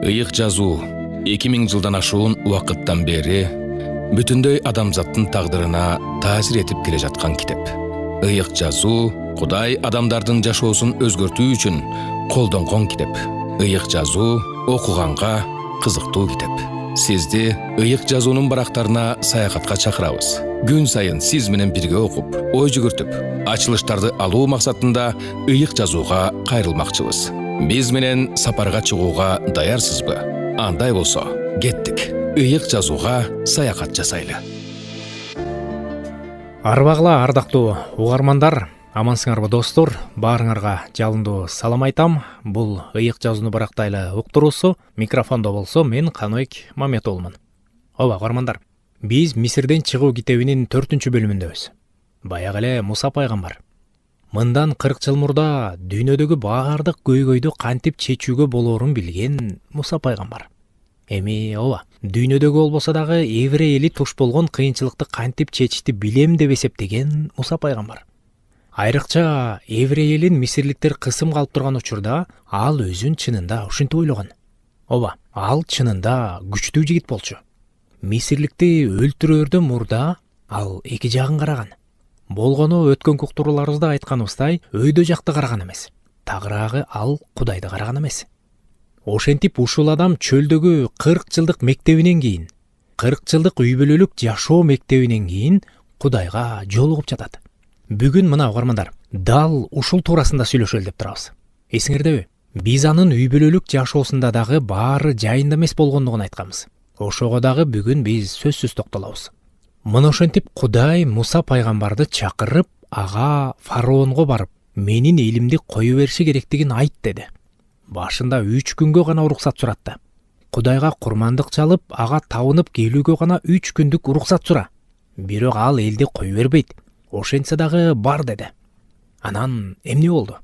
Ыйык жазуу 2000 жылдан ашуун убакыттан бери бүтүндөй адамзаттын тагдырына таасир этип келе жаткан китеп. Ыйык жазуу Кудай адамдардын жашоосун өзгөртүү үчүн колдонгон китеп. Ыйык жазуу окуганга кызыктуу китеп. Сизди ыйык жазуунун барактарына саякатка чакырабыз. Күн сайын сиз менен бирге окуп, ой жүгүртүп, ачылыштарды алуу максатында ыйык жазууга кайрылмакчыбыз. Биз менен сапарга чыгууга даярсызбы? Андай болсо, кеттик. Ыйык жазууга саякат жасайлы. Арбагыла ардактуу угармандар, амансыңарбы достор? Баарыңарга жалындуу салам айтам. Бул ыйык жазууну барактайлы уктуруусу. Микрофондо болсо мен Каныбек Маметолмун. Ооба угармандар, биз Мисирден чыгуу китебинин 4-чү бөлүмүндөбүз. Баягы эле Муса пайгамбар мындан 40 жыл мурда дүйнөдөгү баардык көйгөйдү кантип чечүүгө болоорун билген Муса пайгамбар. Эми ооба, дүйнөдөгү болбосо дагы еврей эли туш болгон кыйынчылыкты кантип чечишти билем деп эсептеген Муса пайгамбар. Айрыкча еврей элин мисирликтер кысымга алып турган учурда ал өзүн чынында ушинтип ойлогон. Ооба, ал чынында күчтүү жигит болчу. Мисирликти өлтүрөөрдөн мурда ал эки жагын караган. Болгону өткөнкү уктурууларыбызда айтканыбыздай, өйдө жакты караган эмес. Тагыраагы ал Кудайды караган эмес. Ошентип ушул адам чөлдөгү 40 жылдык мектебинен кийин, 40 жылдык үй бүлөлүк жашоо мектебинен кийин Кудайга жолугуп жатат. Бүгүн мына угармандар, дал ушул туурасында сүйлөшөлү деп турабыз. Эсиңердеби? Биз анын үй бүлөлүк жашоосунда дагы баары жайында эмес болгондугун айтканбыз. Ошого дагы бүгүн биз сөзсүз токтолобуз. Мына ошентип Кудай Муса пайгамбарды чакырып, ага фараонго барып, менин элимди кое бериши керектигин айт деди. Башында 3 күнгө гана уруксат суратты. Кудайга курмандык чалып, ага табынып келүүгө гана 3 күндүк уруксат сура. Бирок ал элди кое бербейт. Ошентсе дагы бар деди. Анан эмне болду?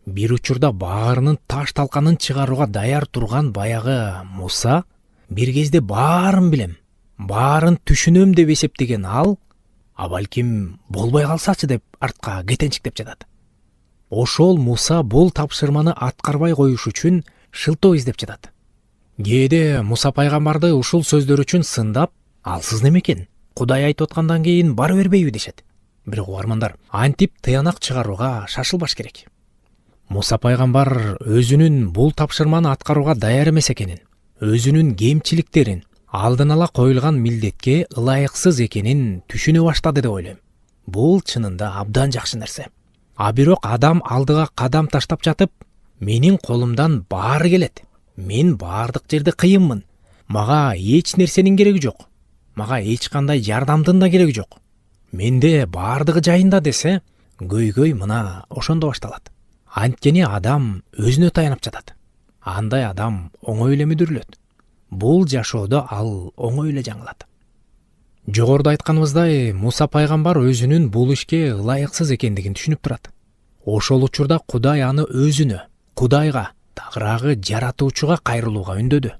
Бир учурда баарынын таш талканын чыгарууга даяр турган баягы Муса бир кезде баарын билем, баарын түшүнөм деп эсептеген ал, балким болбой калсачы деп артка кетенчиктеп жатат. Ошол Муса бул тапшырманы аткарбай коюш үчүн шылтоо издеп жатат. Кээде Муса пайгамбарды ушул сөздөр үчүн сындап, алсыз немекен? Кудай айтып аткандан кийин бара бербейби дешет. Бирок угармандар, антип тыянак чыгарууга шашылбаш керек. Муса пайгамбар өзүнүн бул тапшырманы аткарууга даяр эмес экенин, өзүнүн кемчиликтерин, алдын ала коюлган милдетке ылайыксыз экенин түшүнө баштады деп ойлойм. Бул чынында абдан жакшы нерсе. Бирок адам алдыга кадам таштап жатып, менин колумдан баары келет. Мен баардык жерде кыйынмын. Мага эч нерсенин кереги жок. Мага эч кандай жардамдын да кереги жок. Менде баардыгы жайында десе, көйгөй мына ошондо башталат. Анткени адам өзүнө таянып жатат. Андай адам оңой эле мүдүрүлөт. Бул жашоодо ал оңой эле жаңылат. Жогоруда айтканыбыздай, Муса пайгамбар өзүнүн бул ишке ылайыксыз экендигин түшүнүп турат. Ошол учурда Кудай аны өзүнө, Кудайга, тагыраагы жаратуучуга кайрылууга үндөдү.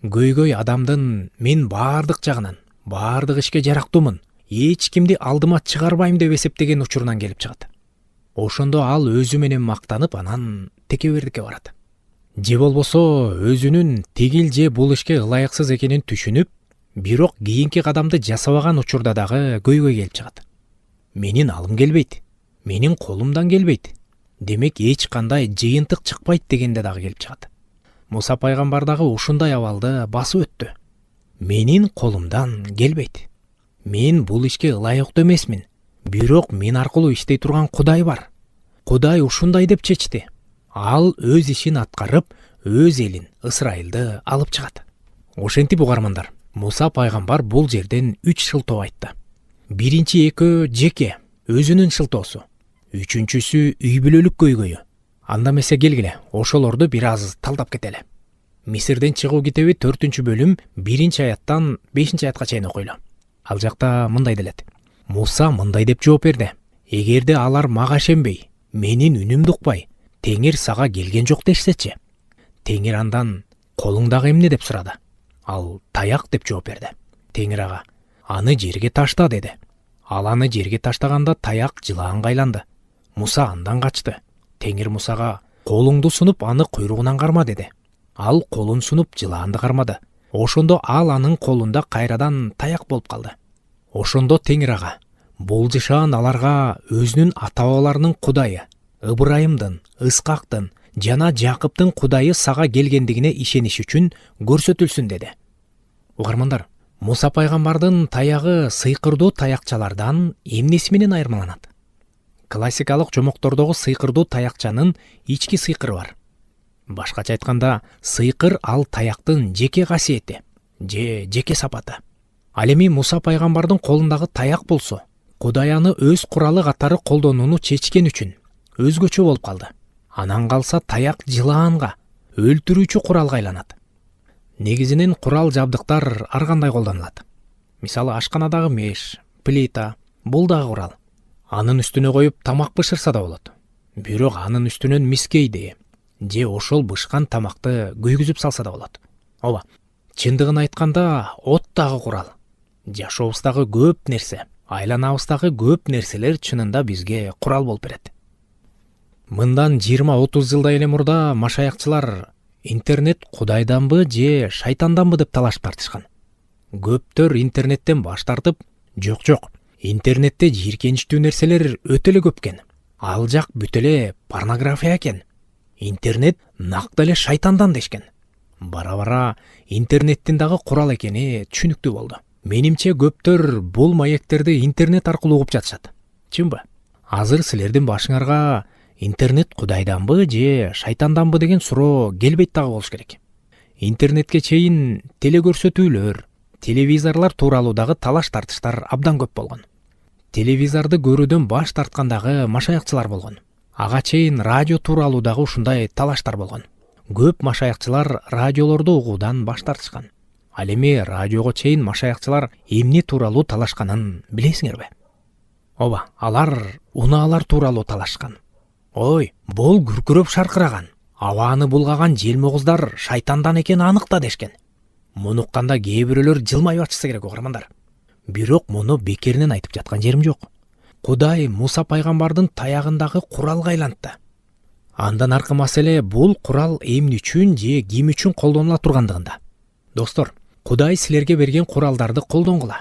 Көйгөй адамдын мен баардык жагынан, баардык ишке жарактуумун, эч кимди алдыма чыгарбайм деп эсептеген учурунан келип чыгат. Ошондо ал өзү менен мактанып, анан текебердикке барат. Же болбосо өзүнүн тигил же бул ишке ылайыксыз экенин түшүнүп, бирок кийинки кадамды жасабаган учурда дагы көйгөй келип чыгат. Менин алым келбейт, менин колумдан келбейт. Демек эч кандай жыйынтык чыкпайт дегенде дагы келип чыгат. Муса пайгамбар дагы ушундай абалды басып өттү. Менин колумдан келбейт. Мен бул ишке ылайыктуу эмесмин. Бирок мен аркылуу иштей турган Кудай бар. Кудай ушундай деп чечти. Ал өз ишин аткарып, өз элин, Ысрайылды алып чыгат. Ошентип угармандар, Муса пайгамбар бул жерден 3 шылтоо айтты. Биринчи экөө жеке, өзүнүн шылтоосу. Үчүнчүсү үй бүлөлүк көйгөйү. Анда эмесе келгиле, ошолорду бир аз талдап кетели. Мисирден чыгуу китеби 4-чү бөлүм 1-чи аяттан 5-чи аятка чейин окуйлу. Ал жакта мындай делет. Муса мындай деп жооп берди. Эгерде алар мага ишенбей, менин үнүмдү укпай, Теңир сага келген жок дешсечи. Теңир андан колуңдагы эмне деп сурады. Ал таяк деп жооп берди. Теңир ага, аны жерге ташта деди. Ал аны жерге таштаганда таяк жылаанга айланды. Муса андан качты. Теңир Мусага, колуңду сунуп аны куйругунан карма деди. Ал колун сунуп жылаанды кармады. Ошондо ал анын колунда кайрадан таяк болуп калды. Ошондо Теңир ага бул жышаан аларга өзүнүн ата-бабаларынын Кудайы, Ыбырайымдын, Ыскактын жана Жакыптын Кудайы сага келгендигине ишениш үчүн көрсөтүлсүн деди. Угармандар, Муса пайгамбардын таягы сыйкырдуу таякчалардан эмнеси менен айырмаланат? Классикалык жомоктордогу сыйкырдуу таякчанын ички сыйкыры бар. Башкача айтканда, сыйкыр ал таяктын жеке касиети же жеке сапаты. Ал эми Муса пайгамбардын колундагы таяк болсо, Кудай аны өз куралы катары колдонууну чечкен үчүн өзгөчө болуп калды. Анан калса таяк жылаанга, өлтүрүүчү куралга айланат. Негизинен курал жабдыктар ар кандай колдонулат. Мисалы ашканадагы меш, плита, бул дагы курал. Анын үстүнө коюп тамак бышырса да болот. Бирок анын үстүнөн мискейди же ошол бышкан тамакты күйгүзүп салса да болот. Ооба, чындыгын айтканда от дагы курал. Жашообуздагы көп нерсе, айланабыздагы көп нерселер чынында бизге курал болуп берет. Мындан 20-30 жылдай эле мурда машаякчылар интернет Кудайданбы же шайтанданбы деп талашып тартышкан. Көптөр интернеттен баш тартып, жок, интернетте жийиркеничтүү нерселер өтө эле көп экен. Ал жак бүт эле порнография экен. Интернет нак деле шайтандан дешкен. Бара-бара интернеттин дагы курал экени түшүнүктүү болду. Менимче көптөр бул маектерди интернет аркылуу угуп жатышат. Чынбы? Азыр силердин башыңарга интернет Кудайданбы же шайтанданбы деген суроо келбейт дагы болуш керек. Интернетке чейин телекөрсөтүүлөр, телевизорлор тууралуу дагы талаш тартыштар абдан көп болгон. Телевизорду көрүүдөн баш тарткандагы машаякчылар болгон. Ага чейин радио тууралуу дагы ушундай талаштар болгон. Көп машаякчылар радиолорду угуудан баш тартышкан. Ал эми радиого чейин машаякчылар эмне тууралуу талашканын билесиңерби? Ооба, алар унаалар тууралуу талашкан. Ой, бул күркүрөп шаркыраган, абааны булгаган желмогуздар шайтандан экени анык да дешкен. Муну укканда кээ бирөөлөр жылмайып ачса керек угармандар. Бирок муну бекеринен айтып жаткан жерим жок. Кудай Муса пайгамбардын таягындагы куралга айлантты. Андан аркы маселе бул курал эмне үчүн же ким үчүн колдонула тургандыгында. Достор, Кудай силерге берген куралдарды колдонгула.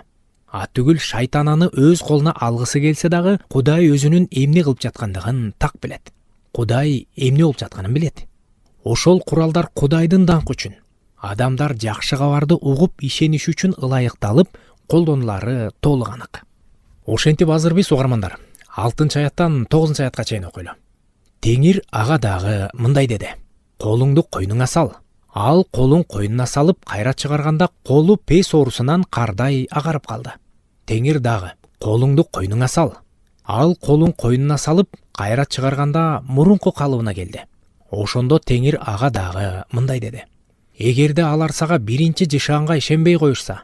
Түгүл шайтан аны өз колуна алгысы келсе дагы Кудай өзүнүн эмне кылып жаткандыгын так билет. Кудай эмне болуп жатканын билет. Ошол куралдар Кудайдын даңкы үчүн, адамдар жакшы кабарды угуп ишениш үчүн ылайыкталып, колдонулары толук анык. Ошентип азыр биз угармандар 6-аяттан 9-аятка чейин окуйлу. Теңир ага дагы мындай деди: колуңду койнуңа сал. Ал колун койнуна салып кайра чыгарганда колу пес оорусунан кардай агарып калды. Теңир дагы: колуңду койнуңа сал. Ал колун койнуна салып кайра чыгарганда мурунку калыбына келди. Ошондо Теңир ага дагы мындай деди: эгерде алар сага биринчи жышаанга ишенбей коюшса,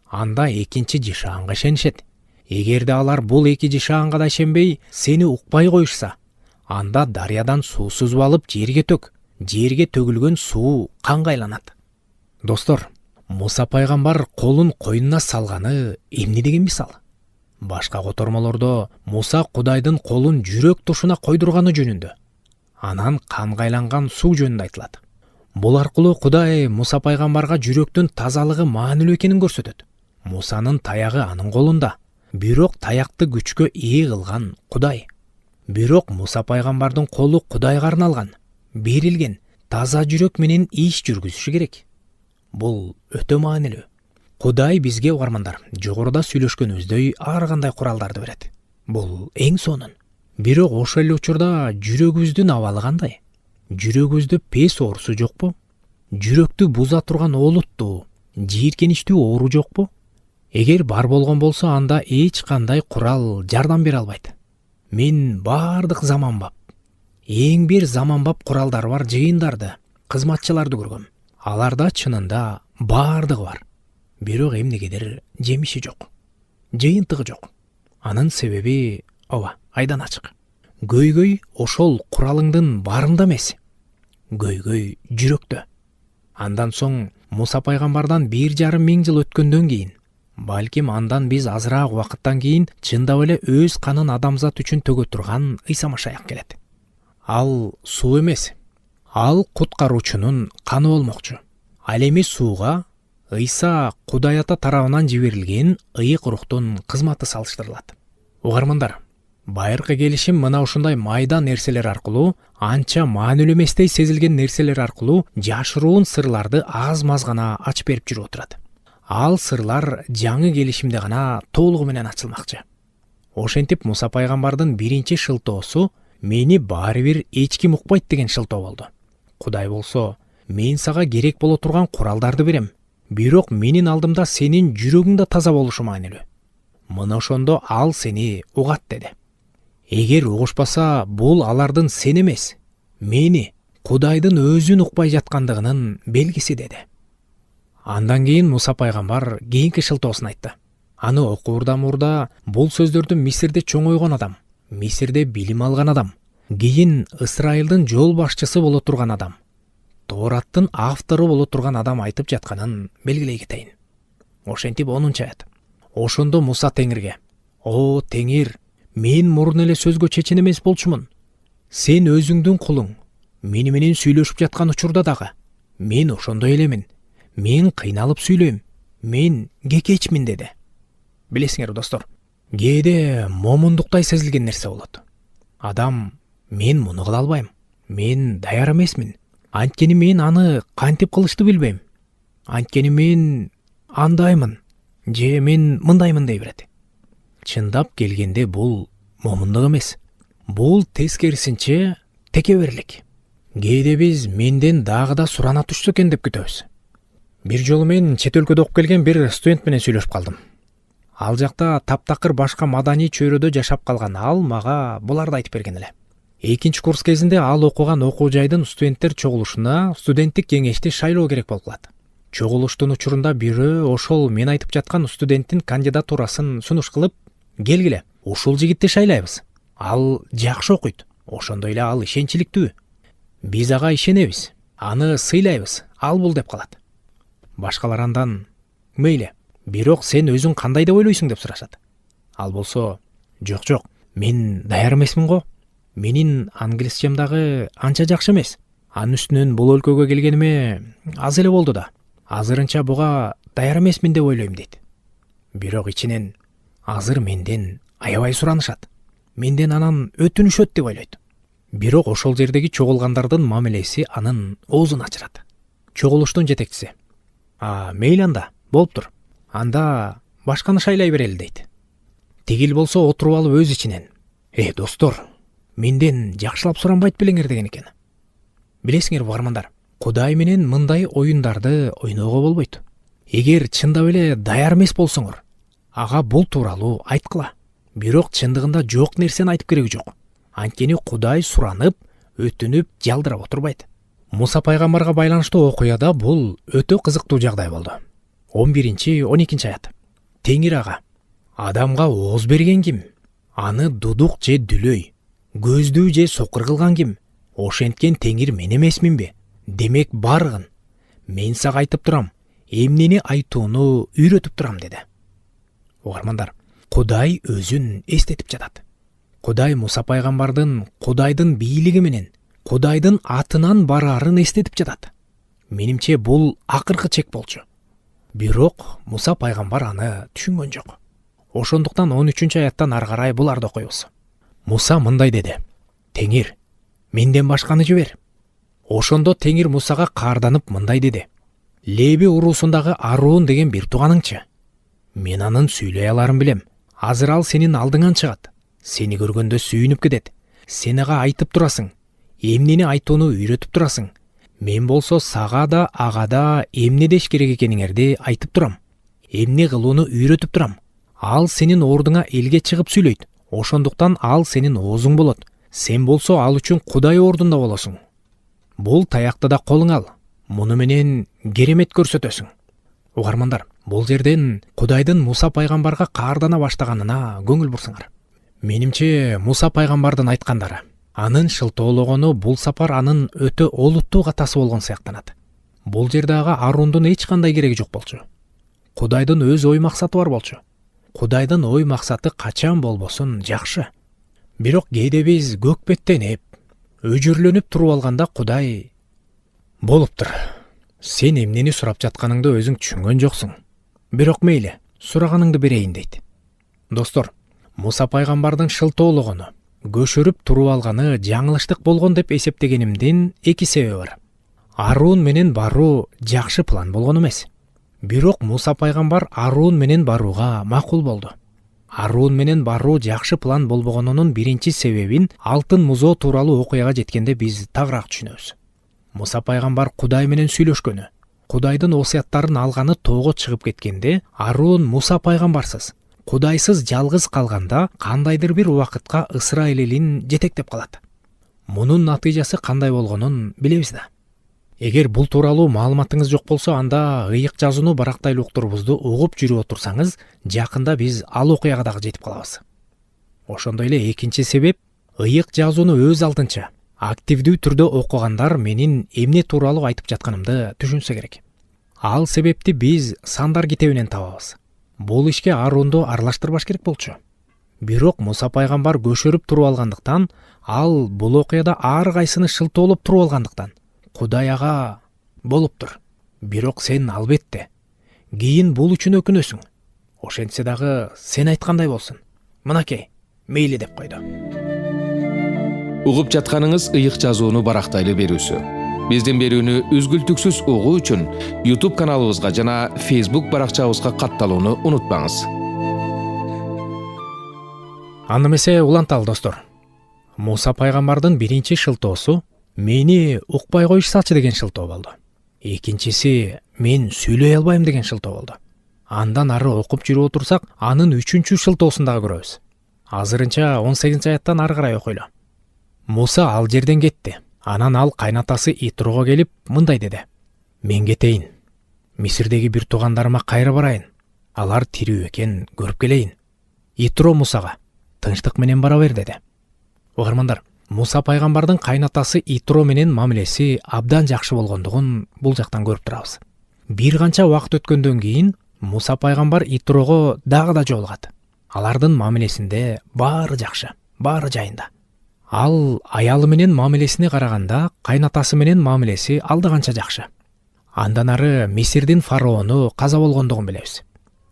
анда экинчи жышаанга ишенишет. Эгерде алар бул эки жышаанга да ишенбей, сени укпай коюшса, анда дарыядан суу сузуп алып жерге төк. Жерге төгүлгөн суу канга айланат. Достор, Муса пайгамбар колун койнуна салганы эмне деген мисал? Башка котормолордо Муса Кудайдын колун жүрөк тушуна койдурганы жөнүндө, анан канга айланган суу жөнүндө айтылат. Бул аркылуу Кудай Муса пайгамбарга жүрөктүн тазалыгы маанилүү экенин көрсөтөт. Мусанын таягы анын колунда, бирок таякты күчкө ээ кылган Кудай. Бирок Муса пайгамбардын колу Кудайга арналган, берилген, таза жүрөк менен иш жүргүзүшү керек. Бул өтө маанилүү. Кудай бизге угармандар жогоруда сүйлөшкөнүбүздөй ар кандай куралдарды берет. Бул эң сонун. Бирок ошол эле учурда жүрөгүбүздүн абалы кандай? Жүрөгүбүздө пес оорусу жокпу? Жүрөктү буза турган олуттуу, жийиркеничтүү оору жокпу? Эгер бар болгон болсо, анда эч кандай курал жардам бере албайт. Мен бардык заманбап, эң бир заманбап куралдар бар жыйындарды, кызматчыларды көргөм. Аларда чынында бардыгы бар. Бирок эмнегедир жемиши жок. Жыйынтыгы жок. Анын себеби айдан ачык. Көйгөй ошол куралыңдын барында эмес. Көйгөй жүрөктө. Андан соң Муса пайгамбардан 1,5 миң жыл өткөндөн кийин, балким андан биз азыраак убакыттан кийин чындап эле өз канын адамзат үчүн төгө турган Ыйса Машаяк келет. Ал суу эмес, Ал куткаруучунун каны болмокчу. Ал эми сууга Ыйса Кудай Ата тарабынан жиберилген ыйык рухтун кызматы салыштырылат. Угармандар, байыркы келишим мына ушундай майда нерселер аркылуу, анча маанилүү эместей сезилген нерселер аркылуу жашыруун сырларды аз-маз гана ачып берип жүрүп отурат. Ал сырлар жаңы келишимде гана толугу менен ачылмакчы. Ошентип Муса пайгамбардын биринчи шылтоосу мени баары бир эч ким укпайт деген шылтоо болду. Кудай болсо, мен сага керек боло турган куралдарды берем. Бирок менин алдымда сенин жүрөгүң да таза болушу маанилүү. Мына ошондо ал сени угат деди. Эгер угушпаса, бул алардын сен эмес, мени, Кудайдын өзүн укпай жаткандыгынын белгиси деди. Андан кийин Муса пайгамбар кийинки шылтоосун айтты. Аны окуурда мурда бул сөздөрдү Мисирде чоңойгон адам, Мисирде билим алган адам, кийин Ысрайылдын жол башчысы боло турган адам, Тоораттын автору боло турган адам айтып жатканын белгилей кетейин. Ошентип 10-чу аят. Ошондо Муса Теңирге: "О Теңир, мен мурун эле сөзгө чечен эмес болчумун. Сен өзүңдүн кулуң, мени менен сүйлөшүп жаткан учурда дагы мен ошондой элемин. Мен кыйналып сүйлөйм. Мен кекечмин" деди. Билесиңер достор, кээде момундуктай сезилген нерсе болот. Адам: "Мен муну кыла албайм. Мен даяр эмесмин. Анткени мен аны кантип кылышты билбейм. Анткени мен андаймын, же мен мындаймын" дей берет. Чындап келгенде бул момундук эмес. Бул тескерисинче текеберлик. Кээде биз менден дагы да сурана түшсө экен деп күтөбүз. Бир жолу мен чет өлкөдө окуп келген бир студент менен сүйлөшүп калдым. Ал жакта таптакыр башка маданий чөйрөдө жашап калган ал мага буларды айтып берген эле. Экинчи курс кезинде ал окуган окуу жайдын студенттер чогулушуна студенттик кеңешти шайлоо керек болуп калат. Чогулуштун учурунда бирөө ошол мен айтып жаткан студенттин кандидатурасын сунуш кылып: "Келгиле, ушул жигитти шайлайбыз. Ал жакшы окуйт. Ошондой эле ал ишенчиликтүү. Биз ага ишенебиз. Аны сыйлайбыз. Ал бул" деп калат. Башкалар андан: "Мейли, бирок сен өзүң кандай деп ойлойсуң" деп сурашат. Ал болсо: "Жок, мен даяр эмесмин го. Менин англисчем дагы анча жакшы эмес. Анын үстүнөн бул өлкөгө келгениме аз эле болду да. Азырынча буга даяр эмесмин деп ойлойм" дейт. Бирок ичинен азыр менден аябай суранышат. Менден анан өтүнүшөт деп ойлойт. Бирок ошол жердеги чогулгандардын мамилеси анын оозун ачырат. Чогулуштун жетекчиси: "Мейли анда, болуптур. Анда башканы шайлай берели" дейт. Тигил болсо отуруп алып өз ичинен: Достор, менден жакшылап суранбайт белеңер" деген экен. Билесиңер угармандар, Кудай менен мындай оюндарды ойноого болбойт. Эгер чындап эле даяр эмес болсоңор, ага бул тууралуу айткыла. Бирок чындыгында жок нерсени айтып кереги жок. Анткени Кудай суранып, өтүнүп, жалдырап отурбайт. Муса пайгамбарга байланыштуу окуяда бул өтө кызыктуу жагдай болду. 11-12 аят. Теңир ага: "Адамга ооз берген ким? Аны дудук же дүлөй, көздүү же сокур кылган ким? Ошенткен Теңир мен эмесминби? Демек баргын. Мен сага айтып турам, эмнени айтууну үйрөтүп турам" деди. Угармандар, Кудай өзүн эстетип жатат. Кудай Муса пайгамбардын Кудайдын бийлиги менен, Кудайдын атынан бараарын эстетип жатат. Менимче бул акыркы чек болчу. Бирок Муса пайгамбар аны түшүнгөн жок. Ошондуктан 13-чү аяттан ары карай буларды окуйбуз. Муса мындай деди: "Теңир, менден башканы жибер." Ошондо Теңир Мусага каарданып мындай деди: "Леби уруусундагы Арун деген бир тууганыңчы. Мен анын сүйлөй аларын билем. Азыр ал сенин алдыңан чыгат. Сени көргөндө сүйүнүп кетет. Сен ага айтып турасың. Эмнени айтууну үйрөтүп турасың. Мен болсо сага да ага да эмне деш керек экениңерди айтып турам. Эмне кылууну үйрөтүп турам. Ал сенин ордуңа элге чыгып сүйлөйт. Ошондуктан ал сенин оозуң болот. Сен болсо ал үчүн Кудай ордунда болосуң. Бул таякты да колуңа ал. Муну менен керемет көрсөтөсүң." Угармандар, бул жерден Кудайдын Муса пайгамбарга каардана баштаганына көңүл бурсуңар. Менимче Муса пайгамбардын айткандары, анын шылтоологону бул сапар анын өтө олуттуу катасы болгон сыяктанат. Бул жерде ага Арундун эч кандай кереги жок болчу. Кудайдын өз ой максаты бар болчу. Кудайдын ой максаты качан болбосун жакшы. Бирок кээде биз көкпеттенип, өжүрлөнүп туруп алганда Кудай Болуптур. Сен эмнени сурап жатканыңды өзүң түшүнгөн жоксуң. Бирок мейли, сураганыңды берейин дейт. Достор, Муса пайгамбардын шылтоологону, көшөрүп туруп алганы жаңылыштык болгон деп эсептегенимдин эки себеби бар. Арун менен баруу жакшы план болгон эмес. Бирок Муса пайгамбар Арун менен барууга макул болду. Арун менен баруу жакшы план болбогонунун биринчи себебин алтын музоо тууралуу окуяга жеткенде биз тагыраак түшүнөбүз. Муса пайгамбар Кудай менен сүйлөшкөнү, Кудайдын осуяттарын алганы тоого чыгып кеткенде, Арун Муса пайгамбарсыз, Кудайсыз жалгыз калганда кандайдыр бир убакытка Ысрайыл элин жетектеп калат. Мунун натыйжасы кандай болгонун билебиз да. Эгер бул тууралуу маалыматыңыз жок болсо, анда ыйык жазууну барактайлуу уктурубузду угуп жүрүп отурсаңыз, жакында биз ал окуяга дагы жетип калабыз. Ошондой эле экинчи себеп, ыйык жазууну өз алдынча активдүү түрдө окугандар менин эмне тууралуу айтып жатканымды түшүнсө керек. Ал себепти биз Сандар китебинен табабыз. Бул ишке Арунду аралаштырбаш керек болчу. Бирок Муса пайгамбар көшөрүп туруп алгандыктан, ал бул окуяда ар кайсыны шылтоолоп туруп алгандыктан, Кудай ага болуптур. Бирок сен албетте кийин бул үчүн өкүнөсүң. Ошентсе дагы сен айткандай болсун. Мынакей, мейли деп койду. Угуп жатканыңыз ыйык жазууну барактайлы берүүсү. Биздин берүүнү үзгүлтүксүз угуу үчүн YouTube каналыбызга жана Facebook баракчабызга катталууну унутпаңыз. Аны эмесе уланталы достор. Муса пайгамбардын биринчи шылтоосу мени укпай коюшсачы деген шылтоо болду. Экинчиси мен сүйлөй албайм деген шылтоо болду. Андан ары окуп жүрүп отурсак, анын үчүнчү шылтоосун дагы көрөбүз. Азырынча 18-аяттан ары карай окуйлу. Муса ал жерден кетти. Анан ал кайнатасы Итроого келип мындай деди: Мен кетейин. Мисирдеги бир туугандарыма кайра барайын. Алар тирүү экен көрүп келейин. Итро Мусага: Тынчтык менен бара бер деди. Угармандар, Муса пайгамбардын кайнатасы Итро менен мамилеси абдан жакшы болгондугун бул жактан көрүп турабыз. Бир канча убакыт өткөндөн кийин Муса пайгамбар Итрого дагы да жолугат. Алардын мамилесинде баары жакшы, баары жайында. Ал аялы менен мамилесине караганда кайнатасы менен мамилеси алда канча жакшы. Андан ары Мисирдин фараону каза болгондугун билебиз.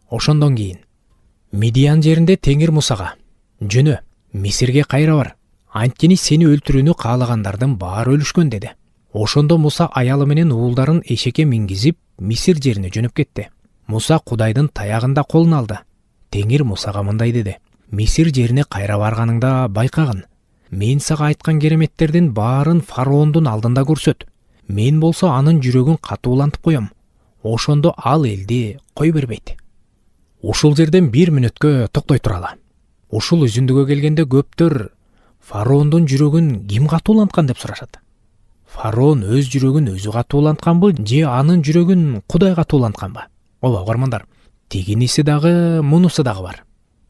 Ошондон кийин Мидиян жеринде Теңир Мусага: Жөнө, Мисирге кайра бар. Анткени сени өлтүрүүнү каалагандардын баары өлүшкөн деди. Ошондо Муса аялы менен уулдарын эшекке мингизип Мисир жерине жөнөп кетти. Муса Кудайдын таягында колун алды. Теңир Мусага мындай деди: Мисир жерине кайра барганыңда байкагын. Мен сага айткан кереметтердин баарын фараондун алдында көрсөт. Мен болсо анын жүрөгүн катуулантып коем. Ошондо ал элди кой бербейт. Ушул жерден 1 мүнөткө токтой туралы. Ушул үзүндүгө келгенде көптөр фараондун жүрөгүн ким катууланткан деп сурашат. Фараон өз жүрөгүн өзү катуулантканбы, же анын жүрөгүн Кудай катуулантканбы? Ооба, угармандар, тигиниси дагы, мунусу дагы бар.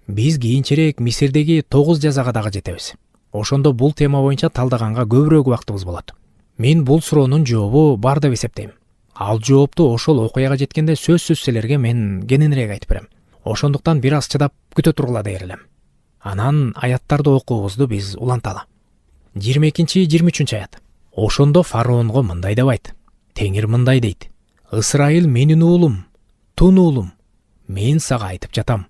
Биз кийинчерээк Мисирдеги 9 жазага дагы жетебиз. Ошондо бул тема боюнча талдаганга көбүрөөк убактыбыз болот. Мен бул суроонун жообу бар деп эсептейм. Ал жоопту ошол окуяга жеткенде сөзсүз силерге мен кененирээк айтып берем. Ошондуктан бир аз чыдап күтө тургула дейер элем. Анан аяттарды окуубузду биз уланталы. 22-23 аят. Ошондо фараонго мындай деп айт: Теңир мындай дейт: Ысрайыл менин уулум, тун уулум. Мен сага айтып жатам: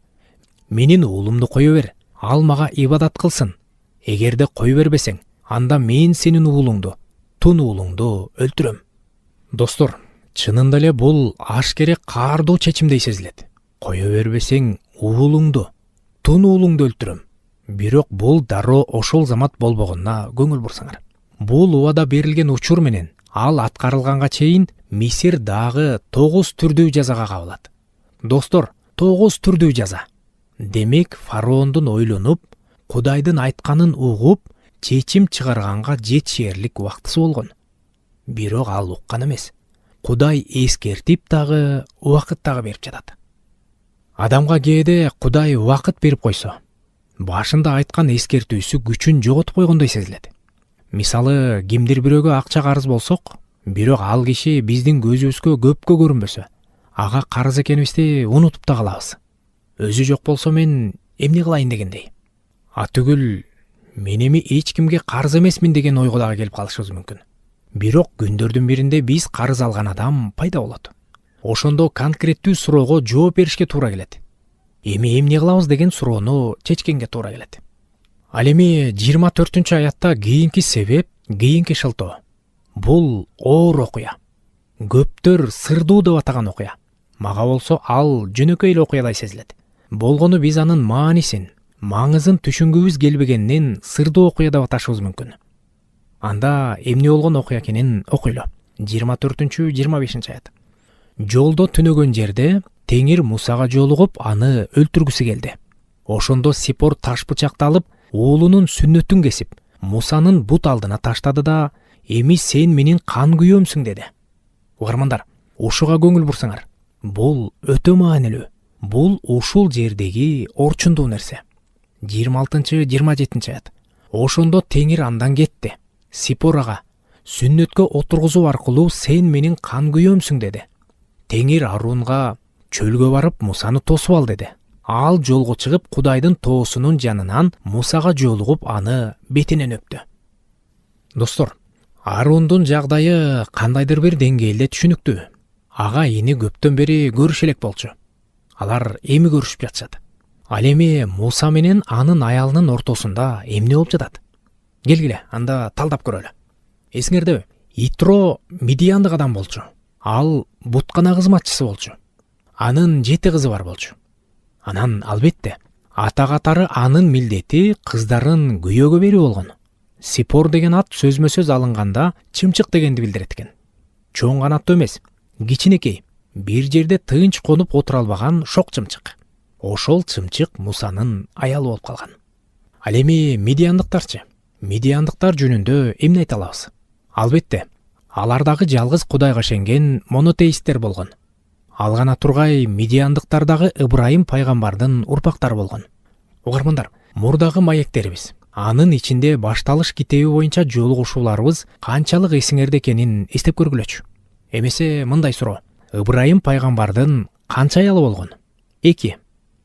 Менин уулумду кое бер, ал мага ибадат кылсын. Эгерде кой бербесең, анда мен сенин уулуңду, тун уулуңду өлтүрөм. Достор, чынында эле бул ашкере каардуу чечимдей сезилет. Кое бербесең, уулуңду, тун уулуңду өлтүрөм. Бирок бул дароо ошол замат болбогонуна көңүл бурсаңар. Бул убада берилген учур менен ал аткарылганга чейин Мисир дагы 9 түрдүү жазага кабылат. Достор, 9 түрдүү жаза. Демек, фараондун ойлонуп, Кудайдын айтканын угуп, чечим чыгарганга жетишерлик убактысы болгон. Бирок ал уккан эмес. Кудай эскертип дагы, убакыт дагы берип жатат. Адамга кээде Кудай убакыт берип койсо, башында айткан эскертүүсү күчүн жоготуп койгондой сезилет. Мисалы, кимдир бирөөгө акча карыз болсок, бирок ал киши биздин көзүбүзгө көпкө көрүнбөсө, ага карыз экенибизди унутуп да калабыз. Өзү жок болсо мен эмне кылайын дегендей. Түгүл, мен эми эч кимге карыз эмесмин деген ойго дагы келип калышыбыз мүмкүн. Бирок күндөрдүн биринде биз карыз алган адам пайда болот. Ошондо конкреттүү суроого жооп беришке туура келет. Эми эмне кылабыз деген суроону чечкенге туура келет. Ал эми 24-аятта кийинки себеп, кийинки шылтоо. Бул оор окуя. Көптөр сырдуу деп атаган окуя. Мага болсо ал жөнөкөй эле окуядай сезилет. Болгону биз анын маанисин, маңызын түшүнгүбүз келбегенинен сырдуу окуя деп аташыбыз мүмкүн. Анда эмне болгон окуя экенин окуйлу. 24-25 аят. Жолдо түнөгөн жерде Теңир Мусага жолугуп, аны өлтүргүсү келди. Ошондо Сипор таш бычакты алып, уулунун сүннөтүн кесип, Мусанын бут алдына таштады да, эми сен менин кан күйөөмсүң деди. Угармандар, ушуга көңүл бурсаңар. Бул өтө маанилүү. Бул ушул жердеги орчундуу нерсе. 26-27 аят. Ошондо Теңир андан кетти. Сипор ага, сүннөткө отургузуу аркылуу сен менин кан күйөөмсүң деди. Теңир Арунга чөлгө барып Мусаны тосуп ал деди. Ал жолго чыгып Кудайдын тоосунун жанынан Мусага жолугуп, аны бетинен өптү. Достор, Арундун жагдайы кандайдыр бир деңгээлде түшүнүктүү. Ага ини көптөн бери көрүшө элек болчу. Алар эми көрүшүп жатышат. Ал эми Муса менен анын аялынын ортосунда эмне болуп жатат? Келгиле, анда талдап көрөлү. Эсиңердеби? Итро Мидияндык адам болчу. Ал буткана кызматчысы болчу. Анын 7 кызы бар болчу. Анан албетте, ата катары анын милдети кыздарын күйөөгө берүү болгон. Сипор деген ат сөзмө сөз алынганда чымчык дегенди билдирет экен. Чоң канаттуу эмес, кичинекей, бир жерде тынч конуп отура албаган шок чымчык. Ошол чымчык Мусанын аялы болуп калган. Ал эми Мидияндыктарчы? Мидияндыктар жөнүндө эмне айта алабыз? Албетте, алар дагы жалгыз Кудайга ишенген монотеисттер болгон. Ал гана тургай Мидияндыктар дагы Ыбрайым пайгамбардын урпактары болгон. Угармандар, мурдагы маектерибиз, анын ичинде башталыш китеби боюнча жолугушууларыбыз канчалык эсиңерде экенин эстеп көргүлөчү. Эмесе мындай суроо: Ыбрайым пайгамбардын канча аялы болгон? 2.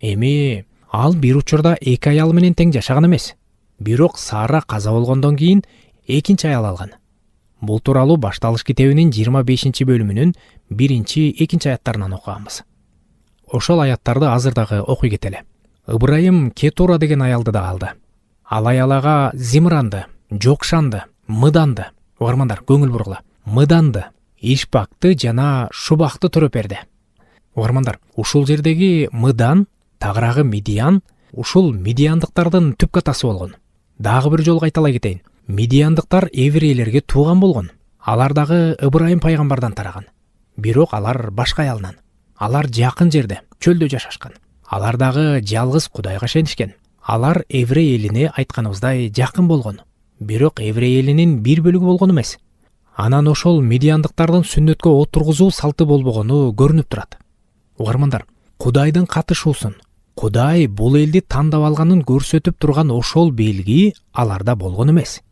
Эми ал бир учурда 2 аялы менен тең жашаган эмес. Бирок Сара каза болгондон кийин экинчи аял алган. Бул тууралуу башталыш китебинин 25-бөлүмүнүн 1-2 аяттарынан окуганбыз. Ошол аяттарды азыр дагы окуй кетели. Ыбрайым Кетура деген аялды да алды. Ал аялага Зимранды, Жокшанды, Мыданды, угармандар көңүл бургула, Мыданды, Ишпакты жана Шубакты төрөп берди. Угармандар, ушул жердеги Мыдан, тагыраагы Мидиян, ушул Мидияндыктардын түп катасы болгон. Дагы бир жолу кайталай кетейин. Мидияндыктар еврейлерге тууган болгон. Алар дагы Ыбрайым пайгамбардан тараган. Бирок алар башка аялынан. Алар жакын жерде, чөлдө жашашкан. Алар дагы жалгыз Кудайга ишенишкен. Алар еврей элине айтканыбыздай жакын болгон. Бирок еврей элинин бир бөлүгү болгон эмес. Анан ошол Мидияндыктардын сүннөткө отургузуу салты болбогону көрүнүп турат. Угармандар, Кудайдын катышуусун, Кудай бул элди тандап алганын көрсөтүп турган ошол белги аларда болгон эмес.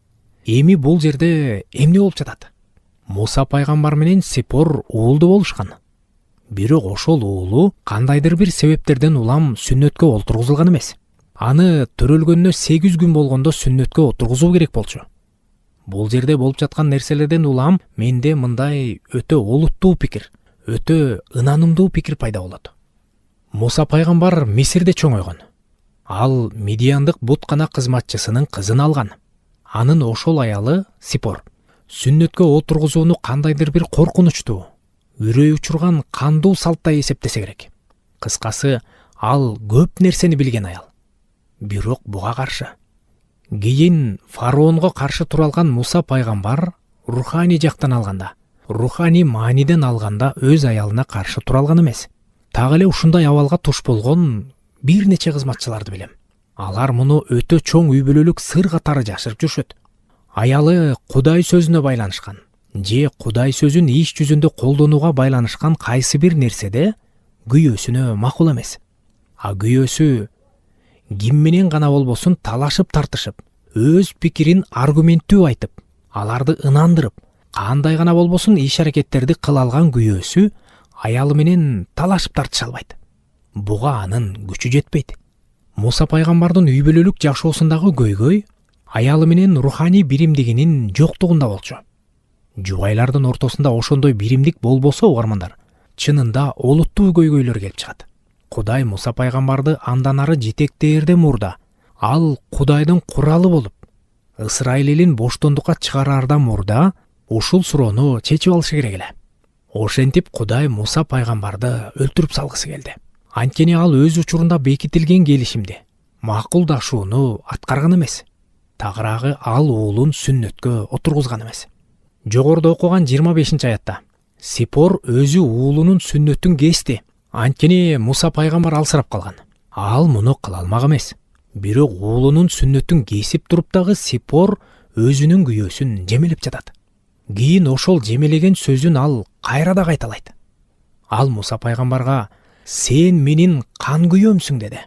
Эми бул жерде эмне болуп жатат? Муса пайгамбар менен Сипор уулду болушкан. Бирок ошол уулу кандайдыр бир себептерден улам сүннөткө олтургузулган эмес. Аны төрөлгөнүнө 8 күн болгондо сүннөткө отургузуу керек болчу. Бул жерде болуп жаткан нерселерден улам менде мындай өтө олуттуу пикир, өтө ынанымдуу пикир пайда болот. Муса пайгамбар Мисирде чоңойгон. Ал Мидияндык буткана кызматчысынын кызын алган. Анын ошол аялы Сипор сүннөткө отургузууну кандайдыр бир коркунучтуу, үрөй учурган кандуу салттай эсептесе керек. Кыскасы, ал көп нерсени билген аял. Бирок буга каршы. Кийин фараонго каршы тура алган Муса пайгамбар руханий жактан алганда, руханий мааниден алганда өз аялына каршы тура алган эмес. Так эле ушундай абалга туш болгон бир нече кызматчыларды билем. Алар муну өтө чоң үй бүлөлүк сыр катары жашырып жүрүшөт. Аялы Кудай сөзүнө байланышкан, же Кудай сөзүн иш жүзүндө колдонууга байланышкан кайсы бир нерседе күйөөсүнө макул эмес. А күйөөсү ким менен гана болбосун талашып тартышып, өз пикирин аргументтүү айтып, аларды ынандырып, кандай гана болбосун иш-аракеттерди кыла алган күйөөсү аялы менен талашып тартыша албайт. Буга анын күчү жетпейт. Муса пайгамбардын үй бүлөлүк жашоосундагы көйгөй аялы менен руханий биримдигинин жоктугунда болчу. жубайлардын ортосунда ошондой биримдик болбосо угармандар, чынында олуттуу көйгөйлөр келип чыгат. Кудай Муса пайгамбарды андан ары жетектээрден мурда, ал Кудайдын куралы болуп, Ысрайыл элин боштондукка чыгараардан мурда ушул суроону чечип алышы керек эле. Ошентип Кудай Муса пайгамбарды өлтүрүп салгысы келди. Анткени ал өз учурунда бекитилген келишимди, макулдашууну аткарган эмес. Тагыраагы ал уулун сүннөткө отургузган эмес. Жогоруда окуган 25-аятта Сипор өзү уулунун сүннөтүн кести. Анткени Муса пайгамбар алсырап калган. Ал муну кыла алмак эмес. Бирок уулунун сүннөтүн кесип туруп дагы Сипор өзүнүн күйөөсүн жемелеп жатат. Кийин ошол жемелеген сөзүн ал кайра да кайталайт. Ал Муса пайгамбарга «Сен менин кан күйөөмсүң» деди.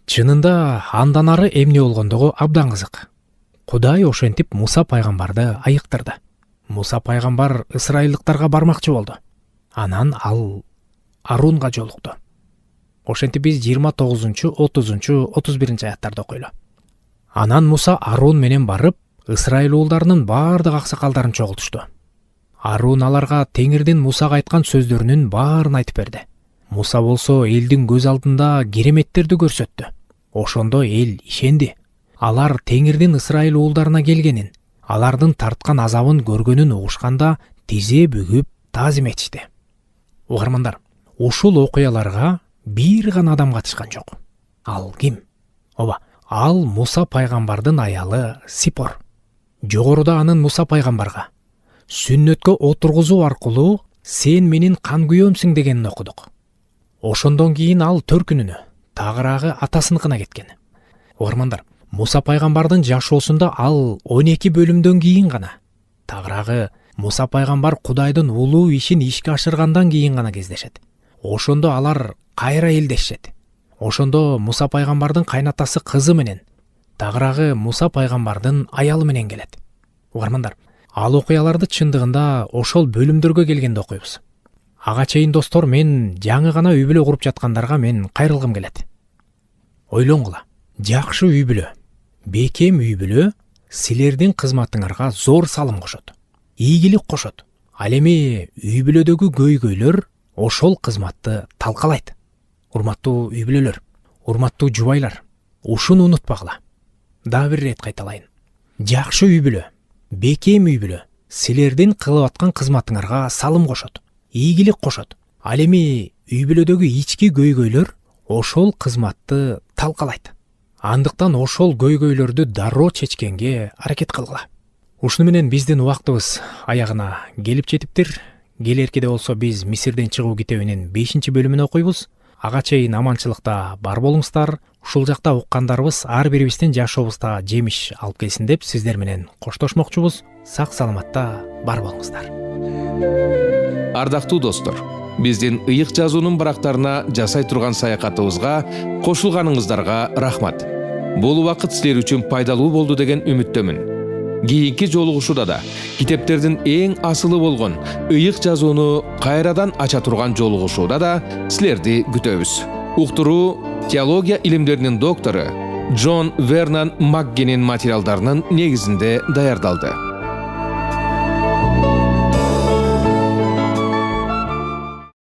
Чынында андан ары эмне болгондугу абдан кызык. Кудай ошентип Муса пайгамбарды айыктырды. Муса пайгамбар ысрайылдыктарга бармакчы болду. Анан ал Арунга жолукту. Ошентип биз 29, 30, 31 аяттарды окуйлу. Анан Муса Арун менен барып, Ысрайыл уулдарынын баардык аксакалдарын чогултушту. Арун аларга Теңирдин Мусага айткан сөздөрүнүн баарын айтып берди. Муса болсо элдин көз алдында кереметтерди көрсөттү. Ошондо эл ишенди. Алар Теңирдин Ысрайыл уулдарына келгенин, алардын тарткан азабын көргөнүн угушканда тизе бүгүп таазим этишти. Угармандар, ушул окуяларга бир гана адам катышкан жок. Ал ким? Ооба, ал Муса пайгамбардын аялы Сипор. Жогоруда анын Муса пайгамбарга сүннөткө отургузуу аркылуу «Сен менин кан күйөөмсүң» дегенин окудук. Ошондон кийин ал төркүнүнө, тагыраагы атасыныкына кеткен. Угармандар, Муса пайгамбардын жашоосунда ал 12 бөлүмдөн кийин гана, тагыраагы Муса пайгамбар Кудайдын улуу ишин ишке ашыргандан кийин гана кездешет. Ошондо алар кайра элдешет. Ошондо Муса пайгамбардын кайнатасы кызы менен, тагыраагы Муса пайгамбардын аялы менен келет. Угармандар, ал окуяларды чындыгында ошол бөлүмдөргө келгенде окуйбуз. Ага чейин достор, мен жаңы гана үй бүлө куруп жаткандарга мен кайрылгым келет. Ойлоңгула, жакшы үй бүлө, бекем үй бүлө силердин кызматыңарга зор салым кошот, ийгилик кошот. Ал эми үй бүлөдөгү көйгөйлөр ошол кызматты талкалайт. Урматтуу үй бүлөлөр, урматтуу жубайлар, ушуну унутпагыла. Дагы бир рет кайталайын. Жакшы үй бүлө, бекем үй бүлө силердин кылып аткан кызматыңарга салым кошот, ийгилик кошот. Ал эми үй бүлөдөгү ички көйгөйлөр ошол кызматты талкалайт. Андыктан ошол көйгөйлөрдү дароо чечкенге аракет кылгыла. Ушуну менен биздин убактыбыз аягына келип жетиптир. Келеркиде болсо биз Мисирден чыгуу китебинин 5-бөлүмүн окуйбуз. Ага чейин аманчылыкта бар болуңуздар. Ушул жакта уккандарыбыз ар бирибиздин жашообузда жемиш алып келсин деп сиздер менен коштошмокчубуз. Сак саламатта бар болуңуздар. Ардактуу достор, биздин ыйык жазуунун барактарына жасай турган саякатыбызга кошулганыңыздарга рахмат. Бул убакыт силер үчүн пайдалуу болду деген үмүттөмүн. Кийинки жолугушууда да китептердин эң асылы болгон ыйык жазууну кайрадан ача турган жолугушууда да силерди күтөбүз. Уктуруу теология илимдеринин доктору Джон Вернан Макгенин материалдарынын негизинде даярдалды.